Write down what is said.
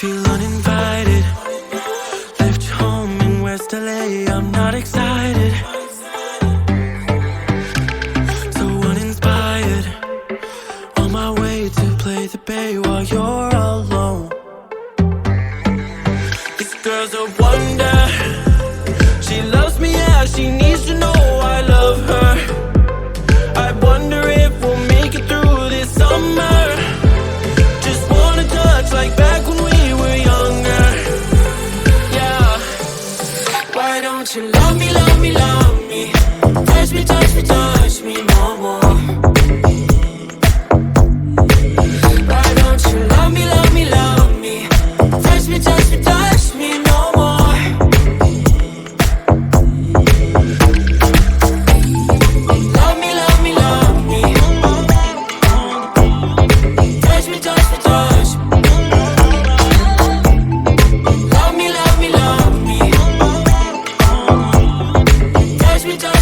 Feel uninvited. Left home in West LA, I'm not excited. So uninspired. On my way to play the bay while you're alone. This girl's a wonder. She loves me, yeah, she needs to know I love her. I wonder if we'll make it through this summer. Just wanna touch like back when we were younger. Yeah. Why don't you love me, love me, love me? Touch me, touch me, touch me no more. Why don't you love me, love me, love me? Touch me, touch me, touch me no more. Love me, love me, love me. Touch me, touch me, touch me. Love me, love me, love me. Touch me, touch me.